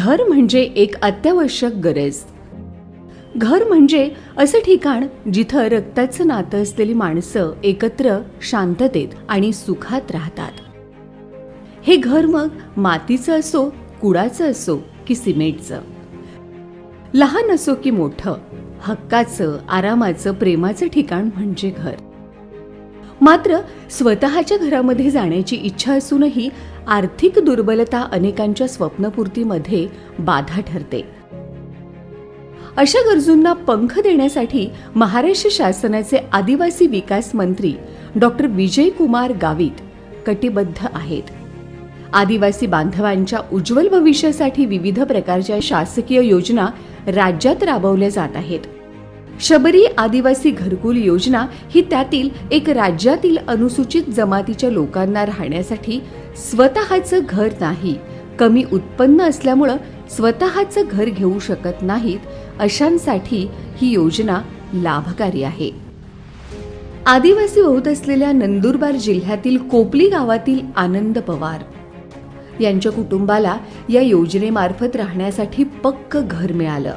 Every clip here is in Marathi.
घर म्हणजे एक अत्यावश्यक गरज. घर म्हणजे असं ठिकाण जिथं रक्ताचं नातं असलेली माणसं एकत्र शांततेत आणि सुखात राहतात. हे घर मग मातीचं असो, कुडाचं असो की सिमेंटचं, लहान असो की मोठं, हक्काचं, आरामाचं, प्रेमाचं ठिकाण म्हणजे घर. मात्र स्वतःच्या घरामध्ये जाण्याची इच्छा असूनही आर्थिक दुर्बलता अनेकांच्या स्वप्नपूर्तीमध्ये बाधा ठरते. अशा गरजूंना पंख देण्यासाठी महाराष्ट्र शासनाचे आदिवासी विकास मंत्री डॉक्टर विजयकुमार गावित कटिबद्ध आहेत. आदिवासी बांधवांच्या उज्ज्वल भविष्यासाठी विविध प्रकारच्या शासकीय योजना राज्यात राबवल्या जात आहेत. शबरी आदिवासी घरकुल योजना ही त्यातील एक. राज्यातील अनुसूचित जमातीच्या लोकांना राहण्यासाठी स्वतःचं घर नाही, कमी उत्पन्न असल्यामुळं स्वतःचं घर घेऊ शकत नाहीत अशांसाठी ही योजना लाभकारी आहे. आदिवासी बहुत असलेल्या नंदुरबार जिल्ह्यातील कोपली गावातील आनंद पवार यांच्या कुटुंबाला या योजनेमार्फत राहण्यासाठी पक्क घर मिळालं.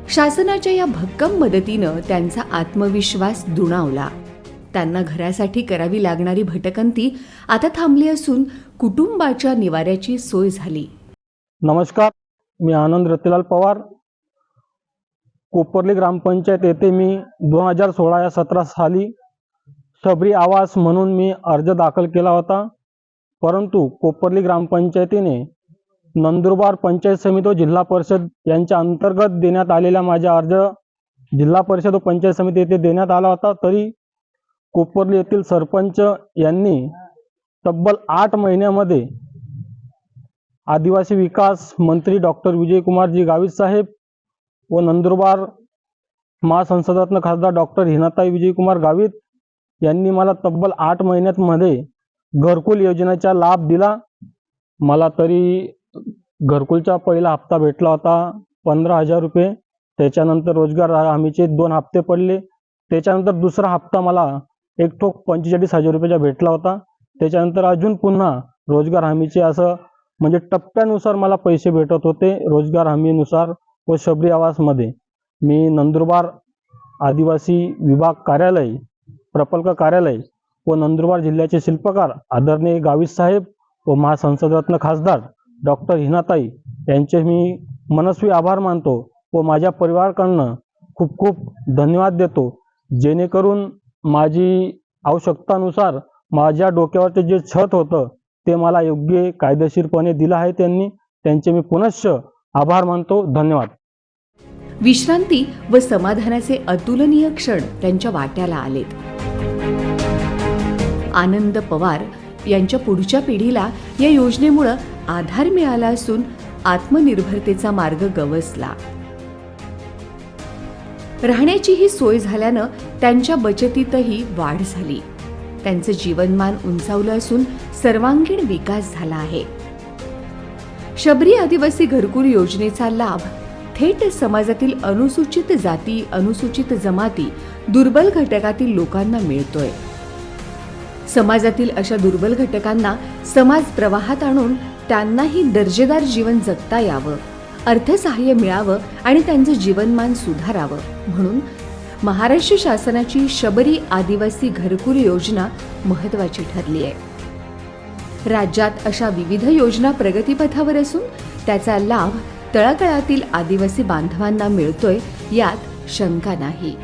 शासनाच्या या भक्कम मदतीनं त्यांचा आत्मविश्वास दुणावला. त्यांना घरासाठी करावी लागणारी भटकंती आता थांबली असून कुटुंबाच्या निवाऱ्याची सोय झाली. नमस्कार, मी आनंद रतिलाल पवार. कोपर्ली ग्रामपंचायत येथे मी 2016 या 17 साली शबरी आवास म्हणून मी अर्ज दाखल केला होता. परंतु कोपर्ली ग्रामपंचायतीने नंदुरबार पंचायत समिती व जिल्हा परिषद यांच्या अंतर्गत देण्यात आलेला माझा अर्ज जिल्हा परिषद व पंचायत समिती येथे देण्यात आला होता. तरी कोपर्ली येथील सरपंच यांनी तब्बल 8 महिन्यामध्ये आदिवासी विकास मंत्री डॉक्टर विजयकुमारजी गावित साहेब व नंदुरबार महासंसदातून खासदार डॉक्टर हिनाताई विजयकुमार गावित यांनी मला तब्बल 8 महिन्यामध्ये घरकुल योजनेचा लाभ दिला. मला तरी घरकुलचा पहिला हप्ता भेटला होता 15,000 रुपये. त्याच्यानंतर रोजगार हमीचे 2 हप्ते पडले. त्याच्यानंतर दुसरा हप्ता मला एक ठोक 45,000 रुपयाचा भेटला होता. त्याच्यानंतर अजून पुन्हा रोजगार हमीचे असं म्हणजे टप्प्यानुसार मला पैसे भेटत होते. रोजगार हमीनुसार व शबरी आवासमध्ये मी नंदुरबार आदिवासी विभाग कार्यालय, प्रकल्प कार्यालय व नंदुरबार जिल्ह्याचे शिल्पकार आदरणीय गावित साहेब व महासंसदातून खासदार डॉक्टर हिनाताई यांचे मी मनस्वी आभार मानतो व माझ्या परिवाराकडनं खूप खूप धन्यवाद देतो. जेणेकरून माझी आवश्यकतानुसार माझ्या डोक्यावरचे जे छत होतं ते मला योग्य कायदेशीरपणे दिलं आहे. त्यांचे मी पुनश्च आभार मानतो. धन्यवाद. विश्रांती व समाधानाचे अतुलनीय क्षण त्यांच्या वाट्याला आलेत. आनंद पवार यांच्या पुढच्या पिढीला या योजनेमुळे आधार मिळाला असून आत्मनिर्भरतेचा मार्ग गवसला. राहण्याचीही सोय झाल्यानं त्यांच्या बचतीतही वाढ झाली. त्यांचं जीवनमान उंचावलं असून सर्वांगीण विकास झाला आहे. शबरी आदिवासी घरकुल योजनेचा लाभ थेट समाजातील अनुसूचित जाती, अनुसूचित जमाती, दुर्बल घटकातील लोकांना मिळतोय. समाजातील अशा दुर्बल घटकांना समाज प्रवाहात आणून त्यांनाही दर्जेदार जीवन जगता यावं, अर्थसहाय्य मिळावं आणि त्यांचं जीवनमान सुधारावं म्हणून महाराष्ट्र शासनाची शबरी आदिवासी घरकुल योजना महत्त्वाची ठरली आहे. राज्यात अशा विविध योजना प्रगतीपथावर असून त्याचा लाभ तळागाळातील आदिवासी बांधवांना मिळतोय यात शंका नाही.